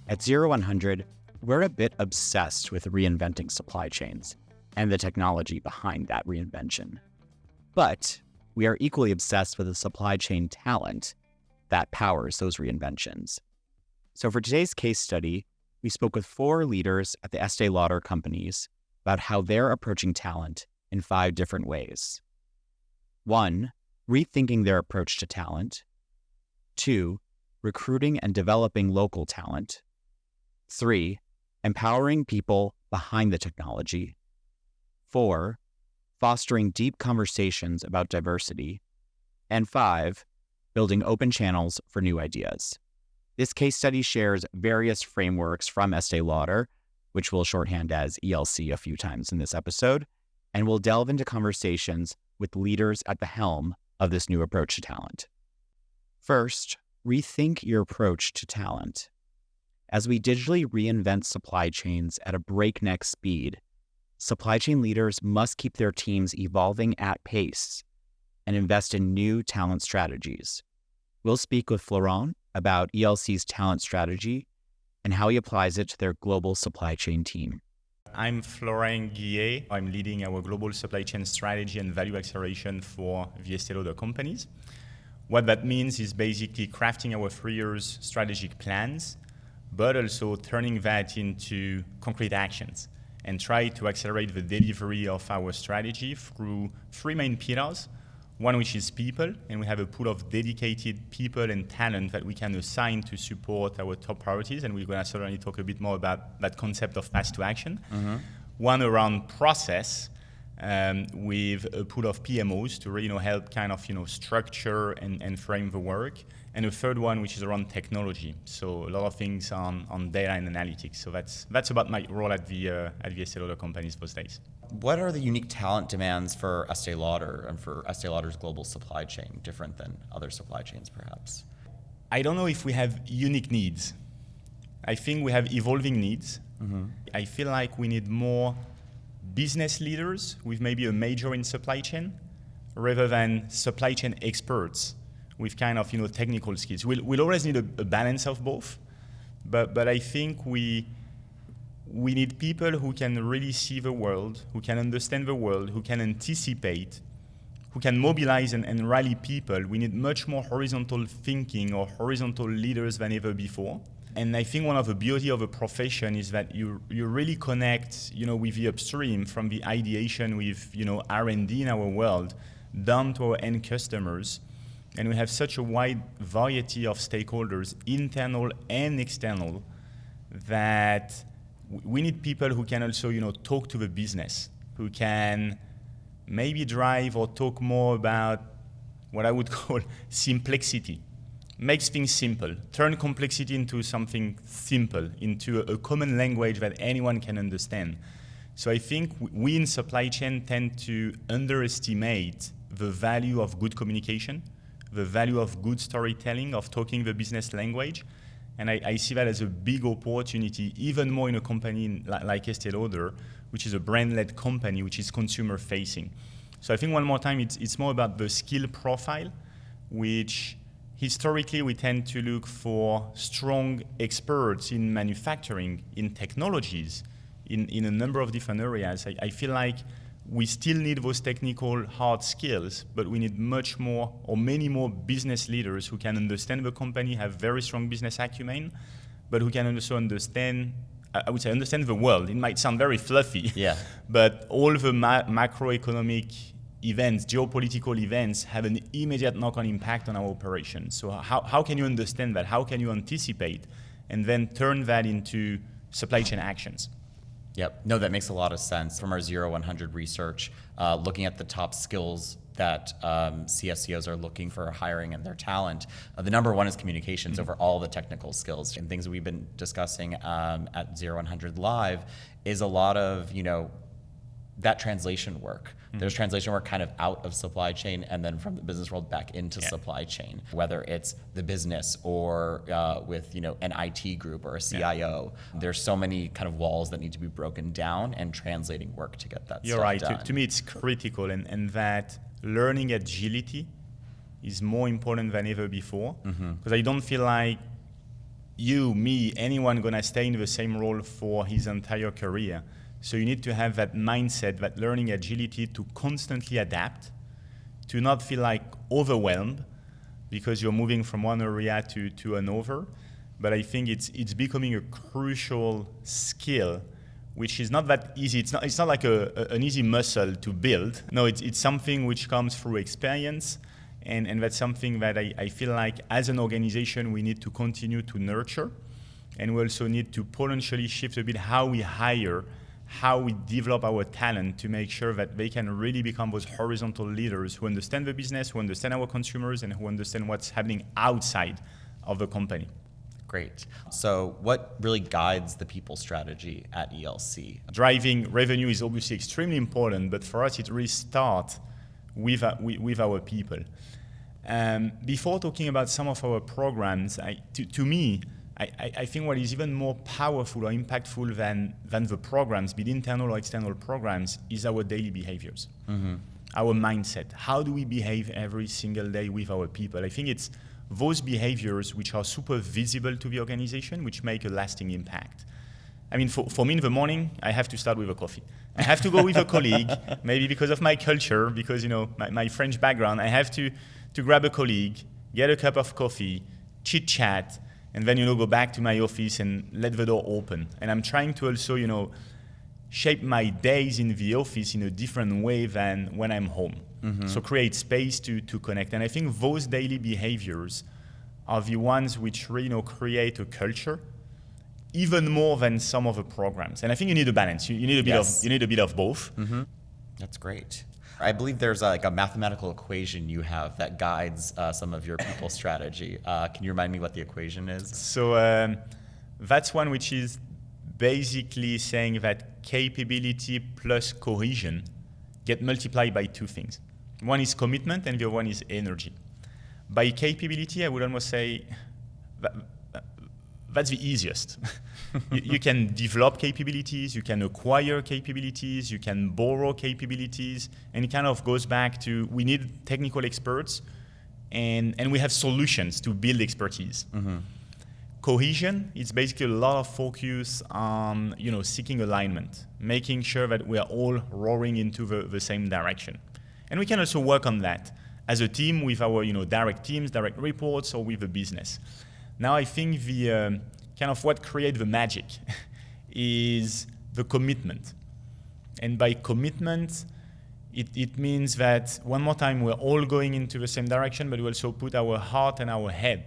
At Zero100, we're a bit obsessed with reinventing supply chains and the technology behind that reinvention. But we are equally obsessed with the supply chain talent that powers those reinventions. So for today's case study, we spoke with 4 leaders at the Estée Lauder Companies about how they're approaching talent in 5 different ways. 1, rethinking their approach to talent. 2, recruiting and developing local talent. 3, empowering people behind the technology. 4, fostering deep conversations about diversity. And 5, building open channels for new ideas. This case study shares various frameworks from Estée Lauder, which we'll shorthand as ELC a few times in this episode, and we'll delve into conversations with leaders at the helm of this new approach to talent. First, rethink your approach to talent. As we digitally reinvent supply chains at a breakneck speed, supply chain leaders must keep their teams evolving at pace and invest in new talent strategies. We'll speak with Florent about ELC's talent strategy and how he applies it to their global supply chain team. I'm Florent Guillet. I'm leading our global supply chain strategy and value acceleration for the Estée Lauder Companies. What that means is basically crafting our 3-year strategic plans, but also turning that into concrete actions and try to accelerate the delivery of our strategy through 3 main pillars. One which is people, and we have a pool of dedicated people and talent that we can assign to support our top priorities, and we're going to certainly talk a bit more about that concept of fast to action. Mm-hmm. One around process, with a pool of PMOs to really help kind of structure and frame the work, and a third one which is around technology. So a lot of things on data and analytics. So that's about my role at the Estée Lauder Companies those days. What are the unique talent demands for Estée Lauder and for Estée Lauder's global supply chain, different than other supply chains perhaps? I don't know if we have unique needs. I think we have evolving needs. Mm-hmm. I feel like we need more business leaders with maybe a major in supply chain rather than supply chain experts with kind of technical skills. We'll always need a balance of both, but I think we need people who can really see the world, who can understand the world, who can anticipate, who can mobilize and rally people. We need much more horizontal thinking or horizontal leaders than ever before. And I think one of the beauty of a profession is that you really connect, with the upstream from the ideation with, R&D in our world down to our end customers. And we have such a wide variety of stakeholders, internal and external, that we need people who can also, talk to the business, who can maybe drive or talk more about what I would call simplicity. Makes things simple, turn complexity into something simple, into a common language that anyone can understand. So I think we in supply chain tend to underestimate the value of good communication, the value of good storytelling, of talking the business language. And I see that as a big opportunity, even more in a company like Estée Lauder, which is a brand-led company, which is consumer-facing. So I think one more time, it's more about the skill profile, which historically we tend to look for strong experts in manufacturing, in technologies, in a number of different areas. I feel like we still need those technical hard skills, but we need much more or many more business leaders who can understand the company, have very strong business acumen, but who can also understand the world. It might sound very fluffy, yeah, but all the macroeconomic events, geopolitical events have an immediate knock-on impact on our operations. So how can you understand that? How can you anticipate and then turn that into supply chain actions? Yep. No, that makes a lot of sense. From our Zero100 research, looking at the top skills that CSCOs are looking for hiring and their talent, the number one is communications over all the technical skills. And things that we've been discussing at Zero100 Live is a lot of, that translation work. Mm-hmm. There's translation work kind of out of supply chain and then from the business world back into supply chain, whether it's the business or with an IT group or a CIO. Yeah. There's so many kind of walls that need to be broken down and translating work to get that You're stuff right. done. To me, it's critical, and that learning agility is more important than ever before, because I don't feel like you, me, anyone gonna stay in the same role for his entire career. So you need to have that mindset, that learning agility to constantly adapt, to not feel like overwhelmed because you're moving from one area to another. But I think it's becoming a crucial skill, which is not that easy. It's not like an easy muscle to build. No, it's something which comes through experience, and that's something that I feel like as an organization we need to continue to nurture, and we also need to potentially shift a bit how we hire, how we develop our talent to make sure that they can really become those horizontal leaders who understand the business, who understand our consumers, and who understand what's happening outside of the company. Great. So what really guides the people strategy at ELC? Driving revenue is obviously extremely important, but for us it really starts with our people. Before talking about some of our programs, to me, I think what is even more powerful or impactful than the programs, be it internal or external programs, is our daily behaviors, our mindset. How do we behave every single day with our people? I think it's those behaviors which are super visible to the organization, which make a lasting impact. I mean, for me in the morning, I have to start with a coffee. I have to go with a colleague, maybe because of my culture, because my French background, I have to grab a colleague, get a cup of coffee, chit chat, and then go back to my office and let the door open. And I'm trying to also shape my days in the office in a different way than when I'm home. So create space to connect. And I think those daily behaviors are the ones which really create a culture, even more than some of the programs. And I think you need a balance. You need a bit of both. That's great. I believe there's like a mathematical equation you have that guides some of your people strategy. Can you remind me what the equation is? So that's one which is basically saying that capability plus cohesion get multiplied by two things. One is commitment and the other one is energy. By capability, I would almost say that's the easiest. You can develop capabilities, you can acquire capabilities, you can borrow capabilities, and it kind of goes back to we need technical experts and we have solutions to build expertise. Cohesion is basically a lot of focus on seeking alignment, making sure that we are all rowing into the same direction. And we can also work on that as a team with our direct teams, direct reports, or with the business. Now I think the kind of what creates the magic is the commitment. And by commitment, it means that, one more time, we're all going into the same direction, but we also put our heart and our head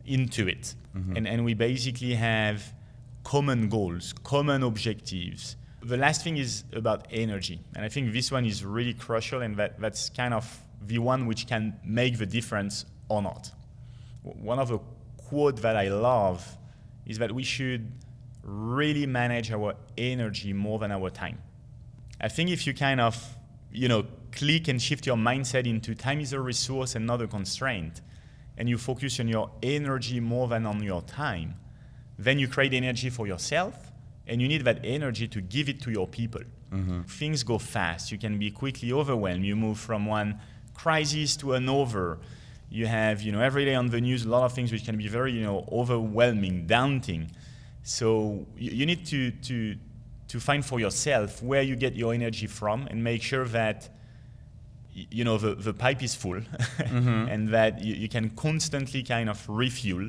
into it. And we basically have common goals, common objectives. The last thing is about energy. And I think this one is really crucial, and that's kind of the one which can make the difference or not. One of the quotes that I love is that we should really manage our energy more than our time. I think if you kind of, click and shift your mindset into time is a resource and not a constraint, and you focus on your energy more than on your time, then you create energy for yourself, and you need that energy to give it to your people. Things go fast. You can be quickly overwhelmed. You move from one crisis to another. You have, every day on the news, a lot of things which can be very, overwhelming, daunting. So you need to find for yourself where you get your energy from and make sure that, the pipe is full and that you can constantly kind of refuel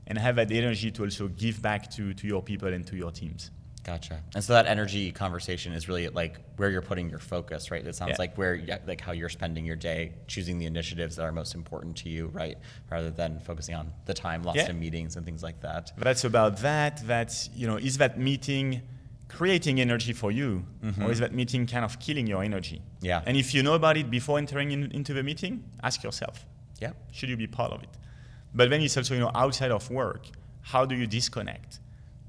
and have that energy to also give back to your people and to your teams. Gotcha. And so that energy conversation is really like where you're putting your focus, right? It sounds like like how you're spending your day, choosing the initiatives that are most important to you, right? Rather than focusing on the time lost in meetings and things like that. That's about that. That's, is that meeting creating energy for you, or is that meeting kind of killing your energy? Yeah. And if you know about it before entering into the meeting, ask yourself, should you be part of it? But then it's also, outside of work, how do you disconnect?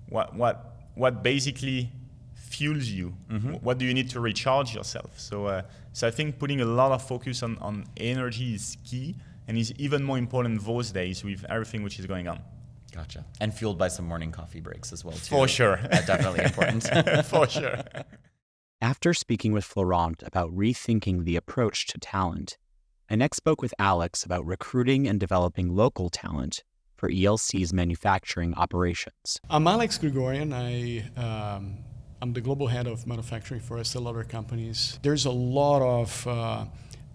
What basically fuels you? What do you need to recharge yourself? So I think putting a lot of focus on energy is key, and is even more important those days with everything which is going on. Gotcha. And fueled by some morning coffee breaks as well, too. For sure. That's definitely important. For sure. After speaking with Florent about rethinking the approach to talent, I next spoke with Alex about recruiting and developing local talent for ELC's manufacturing operations. I'm Alex Gregorian. I'm the global head of manufacturing for Estée Lauder Companies. There's a lot of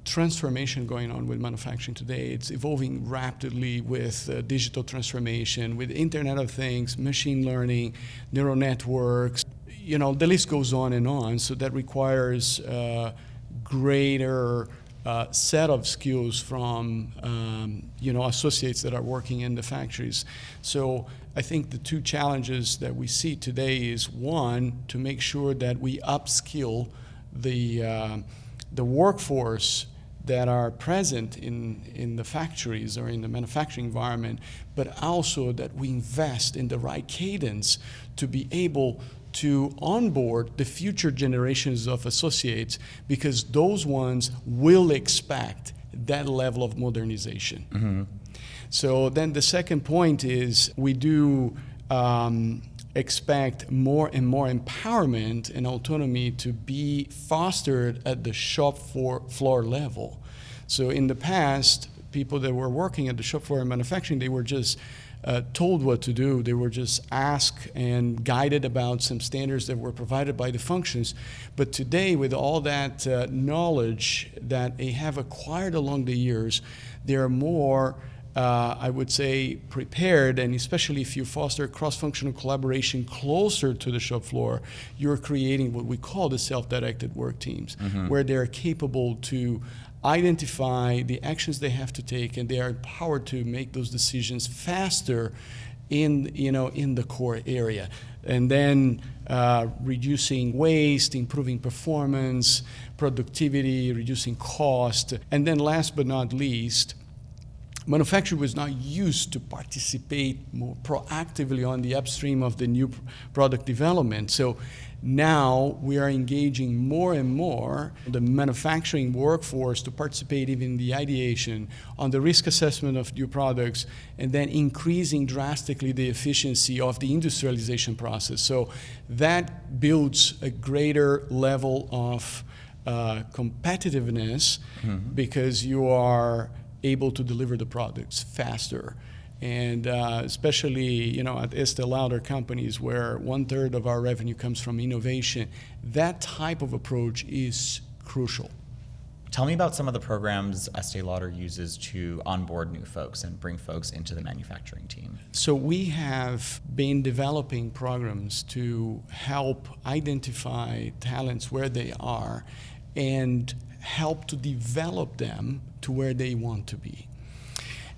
transformation going on with manufacturing today. It's evolving rapidly with digital transformation, with Internet of Things, machine learning, neural networks. You know, the list goes on and on. So that requires greater set of skills from associates that are working in the factories. So I think the two challenges that we see today is, one, to make sure that we upskill the workforce that are present in the factories or in the manufacturing environment, but also that we invest in the right cadence to be able to onboard the future generations of associates, because those ones will expect that level of modernization. Mm-hmm. So then the second point is we do expect more and more empowerment and autonomy to be fostered at the shop floor level. So in the past, people that were working at the shop floor in manufacturing, they were just told what to do. They were just asked and guided about some standards that were provided by the functions. But today, with all that knowledge that they have acquired along the years, they are more, I would say, prepared, and especially if you foster cross-functional collaboration closer to the shop floor, you're creating what we call the self-directed work teams, mm-hmm. where they're capable to identify the actions they have to take, and they are empowered to make those decisions faster in the core area. And then reducing waste, improving performance, productivity, reducing cost. And then last but not least, manufacturing was not used to participate more proactively on the upstream of the new product development. So now we are engaging more and more the manufacturing workforce to participate even in the ideation, on the risk assessment of new products, and then increasing drastically the efficiency of the industrialization process. So that builds a greater level of competitiveness, mm-hmm. because you are able to deliver the products faster. And especially, at Estée Lauder Companies, where 1/3 of our revenue comes from innovation, that type of approach is crucial. Tell me about some of the programs Estée Lauder uses to onboard new folks and bring folks into the manufacturing team. So we have been developing programs to help identify talents where they are and help to develop them to where they want to be.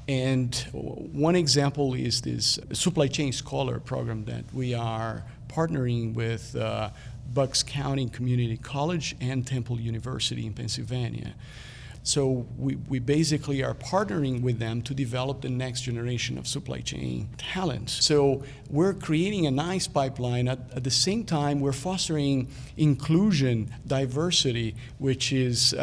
And one example is this Supply Chain Scholar program that we are partnering with Bucks County Community College and Temple University in Pennsylvania. So we basically are partnering with them to develop the next generation of supply chain talent. So we're creating a nice pipeline. At the same time, we're fostering inclusion, diversity, which is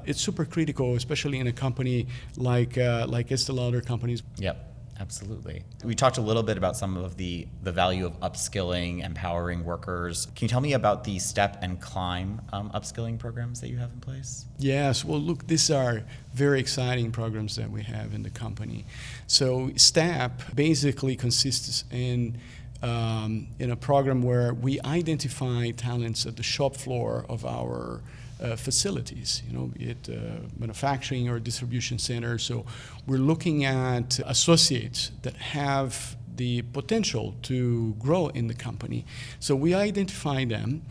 it's super critical, especially in a company like Estée Lauder Companies. Yep. Absolutely. We talked a little bit about some of the value of upskilling, empowering workers. Can you tell me about the STEP and CLIMB upskilling programs that you have in place? Yes. Well, look, these are very exciting programs that we have in the company. So STEP basically consists in a program where we identify talents at the shop floor of our facilities, be it manufacturing or distribution center. So we're looking at associates that have the potential to grow in the company. So we identify them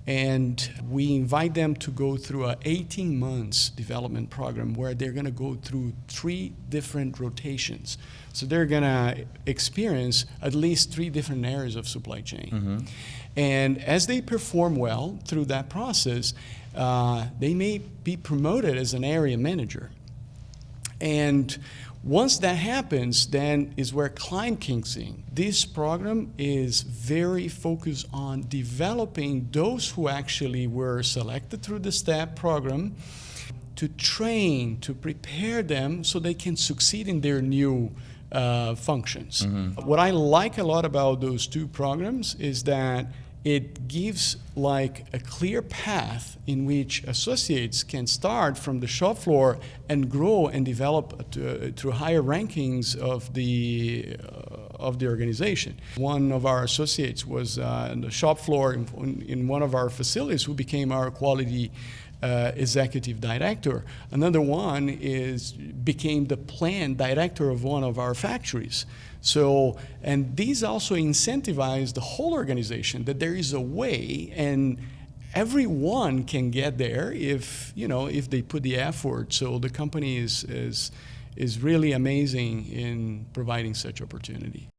and we invite them to go through a 18 months development program where they're going to go through 3 different rotations. So they're going to experience at least 3 different areas of supply chain. Mm-hmm. And as they perform well through that process, they may be promoted as an area manager. And once that happens, then is where CLIMB kicks in. This program is very focused on developing those who actually were selected through the STEP program to train, to prepare them so they can succeed in their new functions. Mm-hmm. What I like a lot about those 2 programs is that it gives like a clear path in which associates can start from the shop floor and grow and develop through higher rankings of the organization. One of our associates was on the shop floor in one of our facilities who became our quality executive director. Another one became the plant director of one of our factories. So, and these also incentivize the whole organization that there is a way, and everyone can get there if they put the effort. So the company is really amazing in providing such opportunity.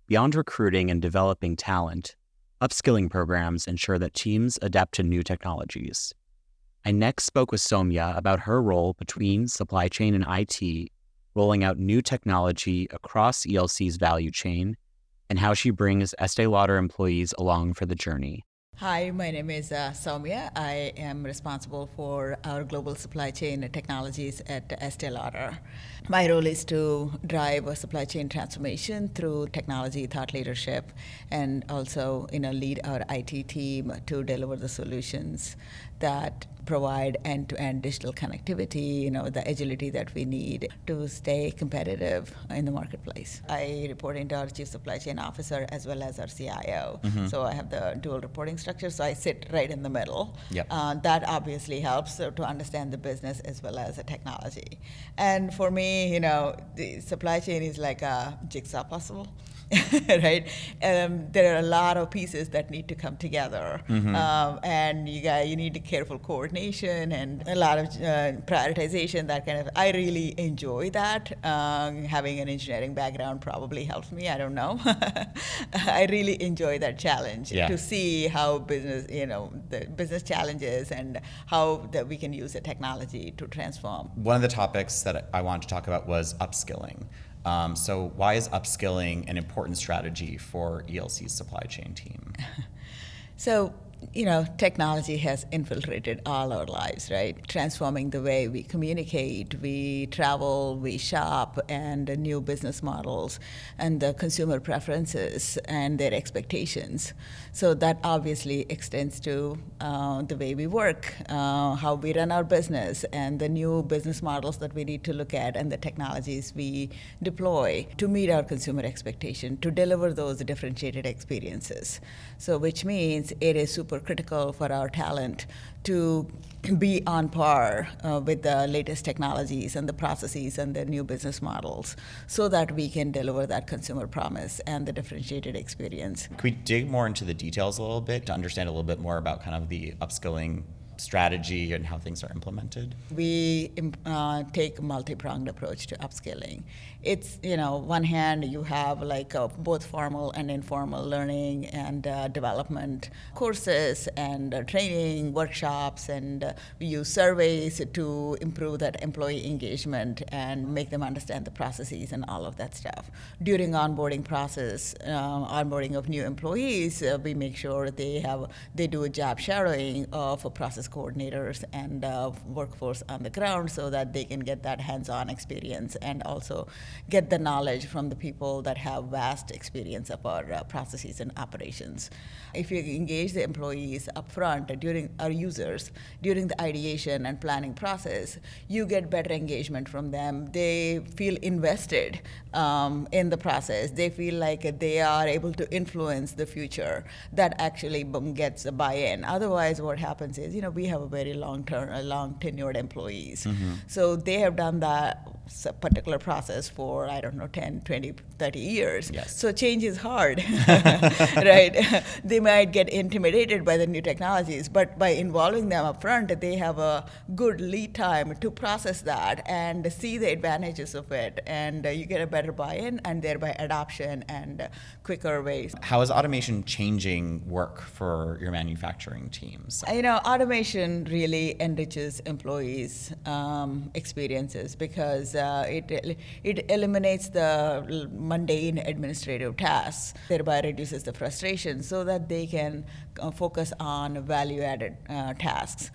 Beyond recruiting and developing talent, upskilling programs ensure that teams adapt to new technologies. I next spoke with Sowmya about her role between supply chain and IT, rolling out new technology across ELC's value chain, and how she brings Estée Lauder employees along for the journey. Hi, my name is Sowmya. I am responsible for our global supply chain technologies at Estée Lauder. My role is to drive a supply chain transformation through technology, thought leadership, and also lead our IT team to deliver the solutions that provide end-to-end digital connectivity, the agility that we need to stay competitive in the marketplace. I report into our Chief Supply Chain Officer as well as our CIO. So I have the dual reporting structure, so I sit right in the middle. Yep. That obviously helps to understand the business as well as the technology. And for me, the supply chain is like a jigsaw puzzle. Right? There are a lot of pieces that need to come together, and you need careful coordination and a lot of prioritization. That kind of, I really enjoy that. Having an engineering background probably helps me. I don't know. I really enjoy that challenge to see how business, the business challenges and how that we can use the technology to transform. One of the topics that I wanted to talk about was upskilling. So why is upskilling an important strategy for ELC's supply chain team? So, technology has infiltrated all our lives, right? Transforming the way we communicate, we travel, we shop, and the new business models and the consumer preferences and their expectations. So that obviously extends to the way we work, how we run our business, and the new business models that we need to look at and the technologies we deploy to meet our consumer expectation, to deliver those differentiated experiences. So which means it is super critical for our talent to be on par with the latest technologies and the processes and the new business models so that we can deliver that consumer promise and the differentiated experience. Can we dig more into the details a little bit to understand a little bit more about kind of the upskilling strategy and how things are implemented? We take a multi-pronged approach to upskilling. It's, one hand you have like both formal and informal learning and development courses and training workshops, and we use surveys to improve that employee engagement and make them understand the processes and all of that stuff. During onboarding process, onboarding of new employees, we make sure they do a job shadowing of process coordinators and workforce on the ground so that they can get that hands-on experience and also get the knowledge from the people that have vast experience of our processes and operations. If you engage the employees up front during our users, during the ideation and planning process, you get better engagement from them. They feel invested in the process. They feel like they are able to influence the future. That actually gets a buy-in. Otherwise, what happens is, we have a very long tenured employees. So they have done that particular process for, 10, 20, 30 years. Yes. So change is hard, right? They might get intimidated by the new technologies, but by involving them up front, they have a good lead time to process that and see the advantages of it, and you get a better buy-in and thereby adoption and quicker ways. How is automation changing work for your manufacturing teams? Automation really enriches employees' experiences because it eliminates the mundane administrative tasks, thereby reduces the frustration so that they can focus on value-added tasks.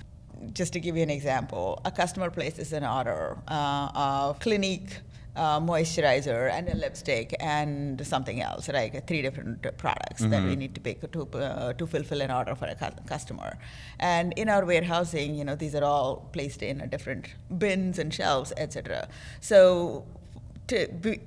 Just to give you an example, a customer places an order of Clinique moisturizer and a lipstick and something else, right? 3 different products that we need to pick to fulfill an order for a customer. And in our warehousing, these are all placed in different bins and shelves, etc. So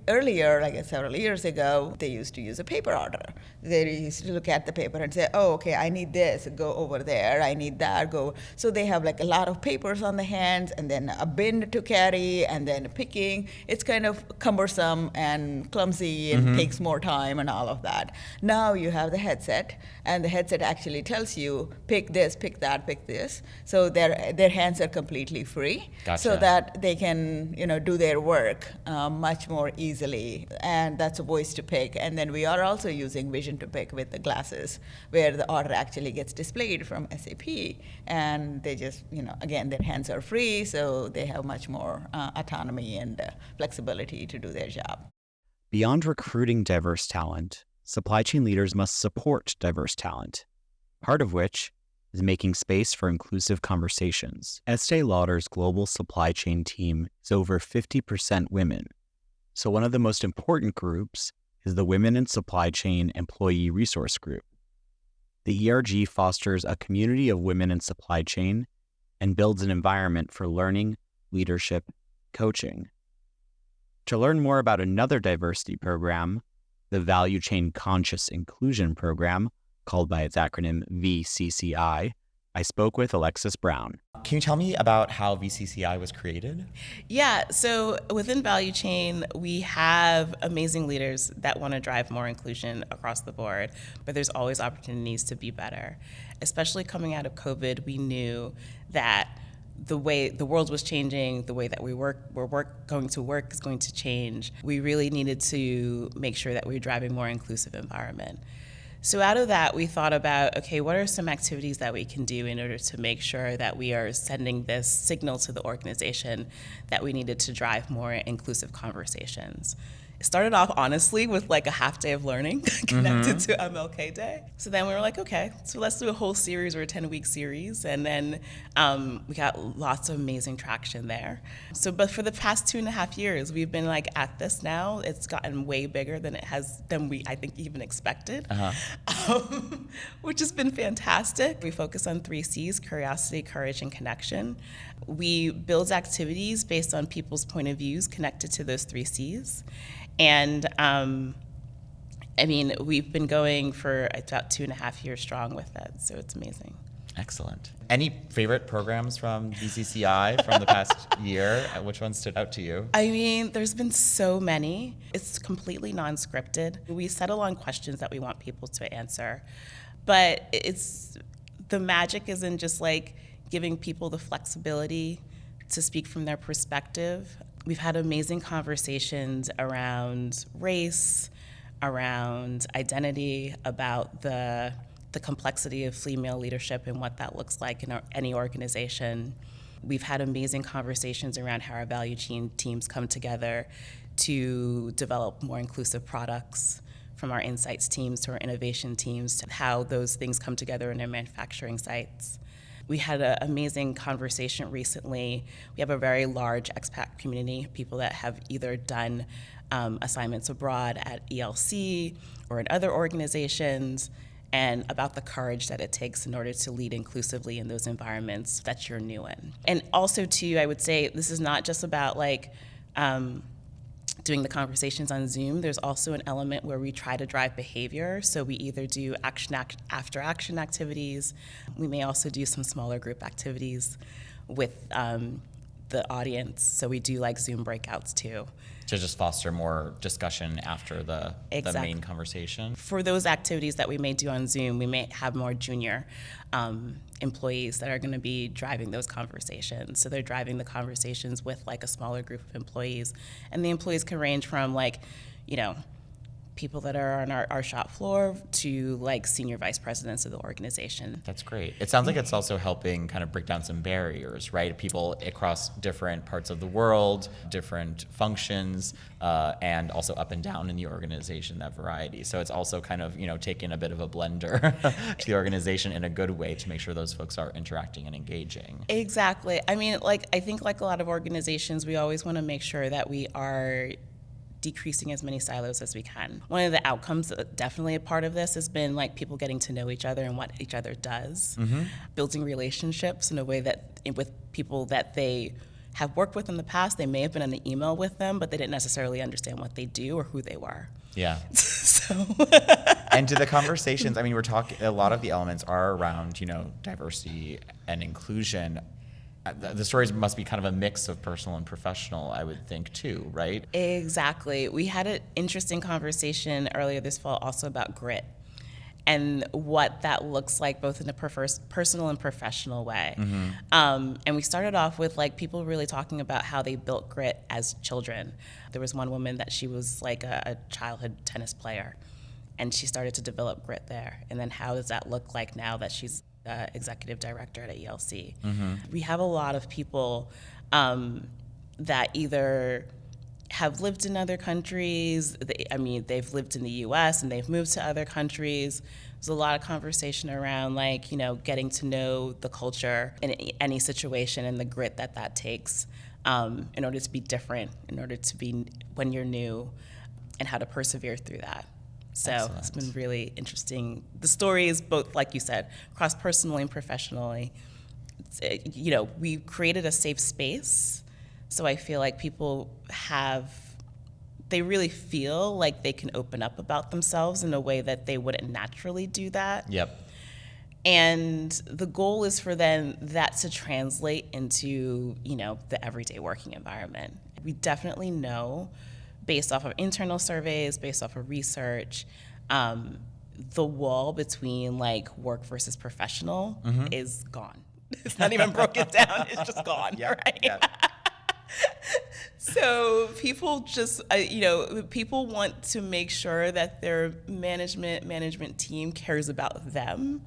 earlier, like several years ago, they used to use a paper order. They used to look at the paper and say, oh, okay, I need this, go over there, I need that, go. So they have like a lot of papers on the hands and then a bin to carry and then picking. It's kind of cumbersome and clumsy and takes more time and all of that. Now you have the headset, and the headset actually tells you, pick this, pick that, pick this. So their hands are completely free. Gotcha. So that they can do their work much more easily, and that's a voice to pick. And then we are also using vision to pick with the glasses, where the order actually gets displayed from SAP, and they just again, their hands are free, so they have much more autonomy and flexibility to do their job. Beyond recruiting diverse talent, supply chain leaders must support diverse talent, part of which is making space for inclusive conversations. Estée Lauder's global supply chain team is over 50% women. So one of the most important groups is the Women in Supply Chain Employee Resource Group. The ERG fosters a community of women in supply chain and builds an environment for learning, leadership, coaching. To learn more about another diversity program, the Value Chain Conscious Inclusion Program, called by its acronym VCCI, I spoke with Alexis Brown. Can you tell me about how VCCI was created? Yeah, so within Value Chain, we have amazing leaders that want to drive more inclusion across the board, but there's always opportunities to be better. Especially coming out of COVID, we knew that the way the world was changing, the way that we're going to work is going to change. We really needed to make sure that we were driving more inclusive environment. So out of that, we thought about, okay, what are some activities that we can do in order to make sure that we are sending this signal to the organization that we needed to drive more inclusive conversations. It started off, honestly, with like a half day of learning connected to MLK Day. So then we were like, okay, so let's do a whole series or a 10-week series. And then we got lots of amazing traction there. So, but for the past 2.5 years, we've been like at this now. It's gotten way bigger than we, I think, even expected, which has been fantastic. We focus on 3 C's: curiosity, courage, and connection. We build activities based on people's point of views connected to those 3 C's. And we've been going for about 2.5 years strong with that, so it's amazing. Excellent. Any favorite programs from VCCI from the past year? Which one stood out to you? There's been so many. It's completely non-scripted. We settle on questions that we want people to answer, but the magic isn't just like giving people the flexibility to speak from their perspective. We've had amazing conversations around race, around identity, about the complexity of female leadership and what that looks like in any organization. We've had amazing conversations around how our value chain teams come together to develop more inclusive products, from our insights teams to our innovation teams, to how those things come together in our manufacturing sites. We had an amazing conversation recently. We have a very large expat community, people that have either done assignments abroad at ELC or in other organizations, and about the courage that it takes in order to lead inclusively in those environments that you're new in. And also, too, I would say this is not just about doing the conversations on Zoom. There's also an element where we try to drive behavior. So we either do after action activities. We may also do some smaller group activities with the audience. So we do like Zoom breakouts too. To just foster more discussion after the main conversation. For those activities that we may do on Zoom, we may have more junior employees that are going to be driving those conversations. So they're driving the conversations with like a smaller group of employees. And the employees can range from people that are on our shop floor to like senior vice presidents of the organization. That's great. It sounds like it's also helping kind of break down some barriers, right? People across different parts of the world, different functions, and also up and down in the organization, that variety. So it's also kind of, taking a bit of a blender to the organization in a good way to make sure those folks are interacting and engaging. Exactly. I mean, I think like a lot of organizations, we always want to make sure that we are decreasing as many silos as we can. One of the outcomes, definitely a part of this, has been like people getting to know each other and what each other does, building relationships in a way that with people that they have worked with in the past. They may have been in the email with them, but they didn't necessarily understand what they do or who they were. Yeah. So. And to the conversations, I mean, we're talking, a lot of the elements are around, diversity and inclusion. The stories must be kind of a mix of personal and professional, I would think, too, right? Exactly. We had an interesting conversation earlier this fall also about grit and what that looks like both in a personal and professional way. And we started off with like people really talking about how they built grit as children. There was one woman that she was like a childhood tennis player, and she started to develop grit there. And then how does that look like now that she's executive director at ELC? We have a lot of people that either have lived in other countries. They've lived in the U.S. and they've moved to other countries. There's a lot of conversation around getting to know the culture in any situation and the grit that takes in order to be different, in order to be when you're new, and how to persevere through that. So Excellent. It's been really interesting. The story is both, like you said, cross personally and professionally. We created a safe space, so I feel like people they really feel like they can open up about themselves in a way that they wouldn't naturally do that. Yep. And the goal is for then that to translate into, the everyday working environment. We definitely know, based off of internal surveys, based off of research, the wall between work versus professional is gone. It's not even broken down, it's just gone, right? Yeah. So people just, people want to make sure that their management team cares about them.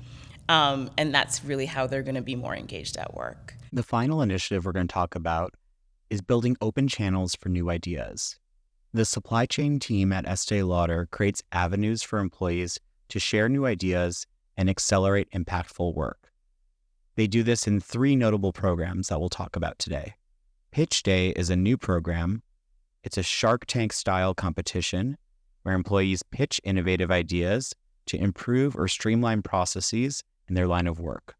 And that's really how they're going to be more engaged at work. The final initiative we're going to talk about is building open channels for new ideas. The supply chain team at Estée Lauder creates avenues for employees to share new ideas and accelerate impactful work. They do this in 3 notable programs that we'll talk about today. Pitch Day is a new program. It's a Shark Tank-style competition where employees pitch innovative ideas to improve or streamline processes in their line of work.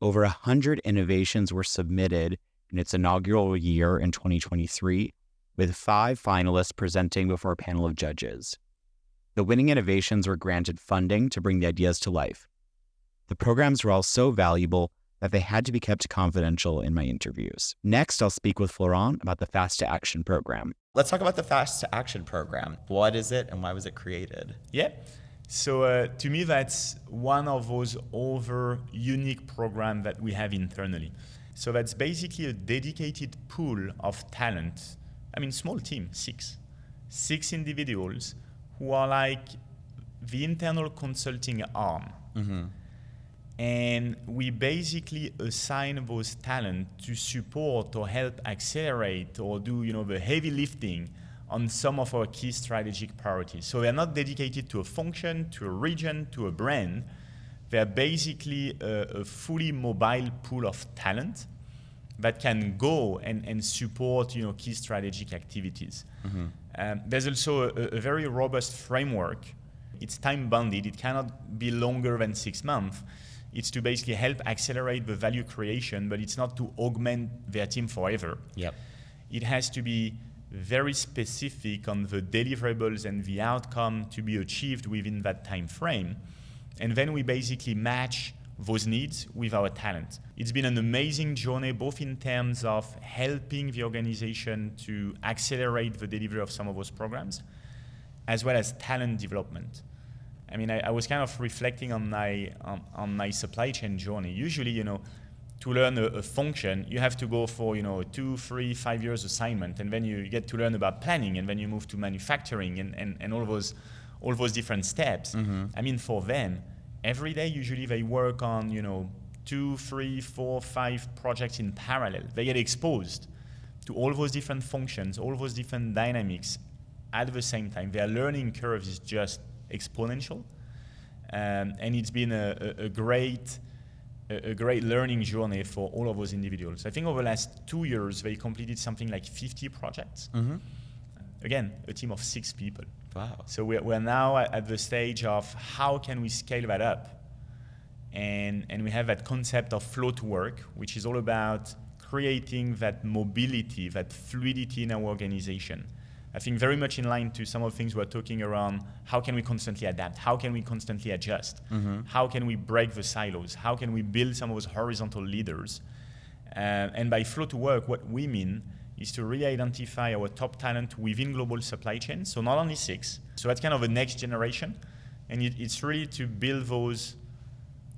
Over 100 innovations were submitted in its inaugural year in 2023, with 5 finalists presenting before a panel of judges. The winning innovations were granted funding to bring the ideas to life. The programs were all so valuable that they had to be kept confidential in my interviews. Next, I'll speak with Florent about the Fast to Action program. Let's talk about the Fast to Action program. What is it and why was it created? Yeah. So to me, that's one of those other unique programs that we have internally. So that's basically a dedicated pool of talent. Small team, 6 individuals who are like the internal consulting arm. And we basically assign those talent to support or help accelerate or do, the heavy lifting on some of our key strategic priorities. So they're not dedicated to a function, to a region, to a brand. They're basically a fully mobile pool of talent that can go and support, key strategic activities. There's also a very robust framework. It's time-bounded. It cannot be longer than 6 months. It's to basically help accelerate the value creation, but it's not to augment their team forever. Yep. It has to be very specific on the deliverables and the outcome to be achieved within that time frame. And then we basically match those needs with our talent. It's been an amazing journey, both in terms of helping the organization to accelerate the delivery of some of those programs, as well as talent development. I was kind of reflecting on my supply chain journey. Usually, to learn a function, you have to go for, 2, 3, 5 years assignment, and then you get to learn about planning, and then you move to manufacturing and all all those different steps. I mean, for them, every day usually they work on 2, 3, 4, 5 projects in parallel. They get exposed to all those different functions, all those different dynamics at the same time. Their learning curve is just exponential, and it's been a great learning journey for all of those individuals. I think over the last 2 years, they completed something like 50 projects. Again, a team of 6 people. Wow. So we're now at the stage of how can we scale that up? And we have that concept of flow to work, which is all about creating that mobility, that fluidity in our organization. I think very much in line to some of the things we're talking around, how can we constantly adapt? How can we constantly adjust? How can we break the silos? How can we build some of those horizontal leaders? And by flow to work, what we mean is to really identify our top talent within global supply chains. So not only 6. So that's kind of a next generation. And it's really to build those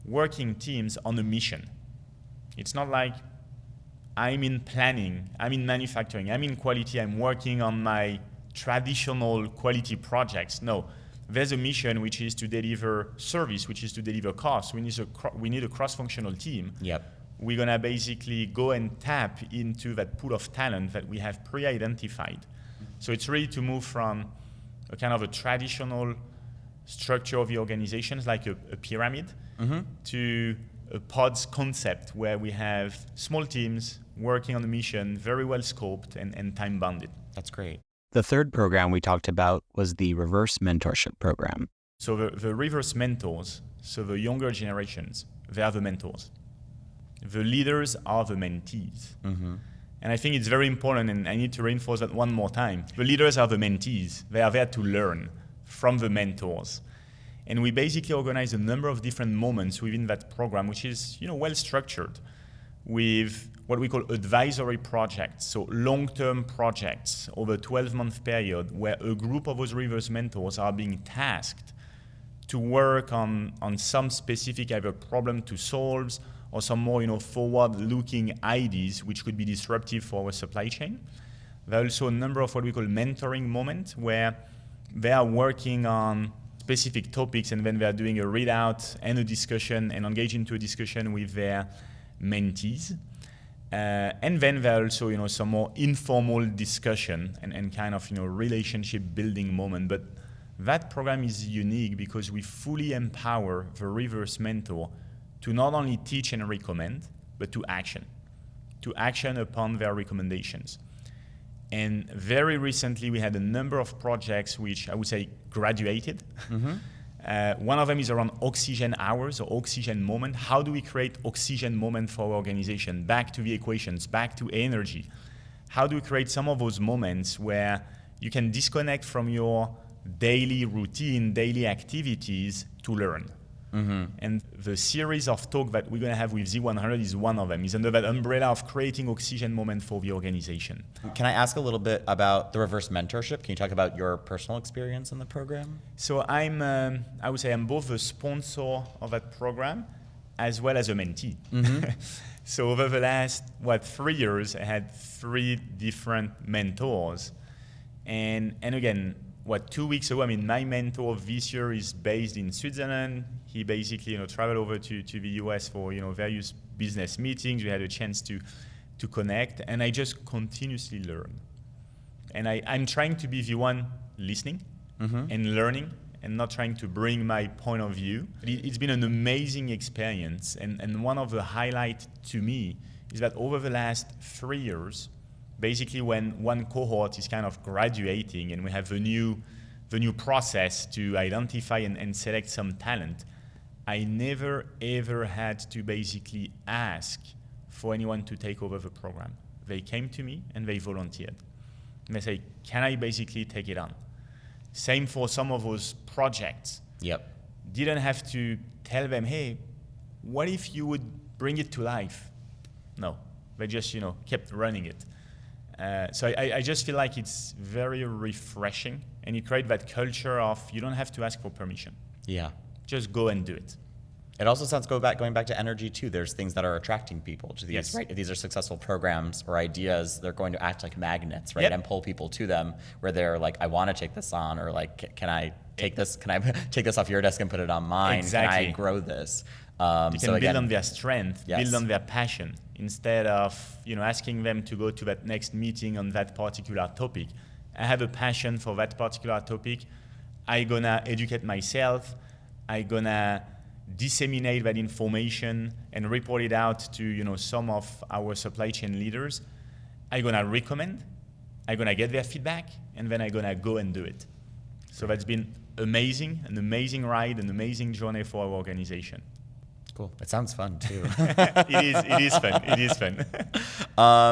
working teams on a mission. It's not like I'm in planning, I'm in manufacturing, I'm in quality, I'm working on my traditional quality projects. No, there's a mission which is to deliver service, which is to deliver cost. We need a cross-functional team. Yep. We're gonna basically go and tap into that pool of talent that we have pre-identified. So it's really to move from a kind of a traditional structure of the organizations, like a pyramid, to a pods concept where we have small teams working on a mission, very well scoped and time bounded. That's great. The third program we talked about was the reverse mentorship program. So the reverse mentors, so the younger generations, they are the mentors. The leaders are the mentees. And I think it's very important, and I need to reinforce that one more time. The leaders are the mentees. They are there to learn from the mentors. And we basically organize a number of different moments within that program, which is well structured, with what we call advisory projects, so long-term projects over a 12-month period where a group of those reverse mentors are being tasked to work on some specific either problem to solve or some more forward-looking ideas which could be disruptive for our supply chain. There are also a number of what we call mentoring moments where they are working on specific topics and then they are doing a readout and a discussion and engage into a discussion with their mentees. And then there are also some more informal discussion and kind of relationship building moment. But that program is unique because we fully empower the reverse mentor to not only teach and recommend, but to action upon their recommendations. And very recently, we had a number of projects which I would say graduated. One of them is around oxygen hours or oxygen moment. How do we create oxygen moment for our organization? Back to the equations, back to energy. How do we create some of those moments where you can disconnect from your daily routine, daily activities to learn? And the series of talk that we're going to have with Zero100 is one of them. It's under that umbrella of creating oxygen moment for the organization. Can I ask a little bit about the reverse mentorship? Can you talk about your personal experience in the program? So I would say I'm both the sponsor of that program as well as a mentee. So over the last, 3 years, I had 3 different mentors. And again, 2 weeks ago, my mentor this year is based in Switzerland. He basically, traveled over to the US for, various business meetings. We had a chance to connect, and I just continuously learn. And I'm trying to be the one listening and learning and not trying to bring my point of view. It's been an amazing experience. And one of the highlights to me is that over the last 3 years, basically when one cohort is kind of graduating and we have the new process to identify and select some talent, I never ever had to basically ask for anyone to take over the program. They came to me and they volunteered. And they say, can I basically take it on? Same for some of those projects. Yep. Didn't have to tell them, hey, what if you would bring it to life? No, they just kept running it. So I just feel like it's very refreshing, and you create that culture of you don't have to ask for permission. Yeah. Just go and do it. It also sounds going back to energy too. There's things that are attracting people to these, Yes. right? If these are successful programs or ideas, they're going to act like magnets, right? Yep. And pull people to them where they're like, I want to take this on, or like, can I take this? Can I take this off your desk and put it on mine? Exactly. Can I grow this? You can build on their strength, Yes. build on their passion, instead of asking them to go to that next meeting on that particular topic. I have a passion for that particular topic. I'm gonna educate myself. I'm gonna disseminate that information and report it out to some of our supply chain leaders. I'm gonna recommend. I'm gonna get their feedback, and then I'm gonna go and do it. So that's been amazing, an amazing ride, an amazing journey for our organization. Cool. It sounds fun too. It is fun. It is fun.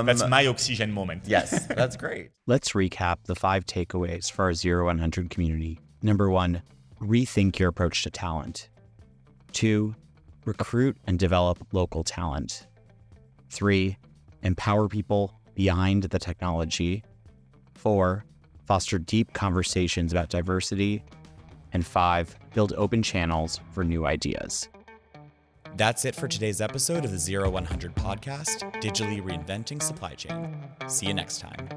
That's my oxygen moment. Yes, that's great. Let's recap the 5 takeaways for our 0100 community. Number 1, rethink your approach to talent. 2, recruit and develop local talent. 3, empower people behind the technology. 4, foster deep conversations about diversity. And 5, build open channels for new ideas. That's it for today's episode of the 0100 podcast, Digitally Reinventing Supply Chain. See you next time.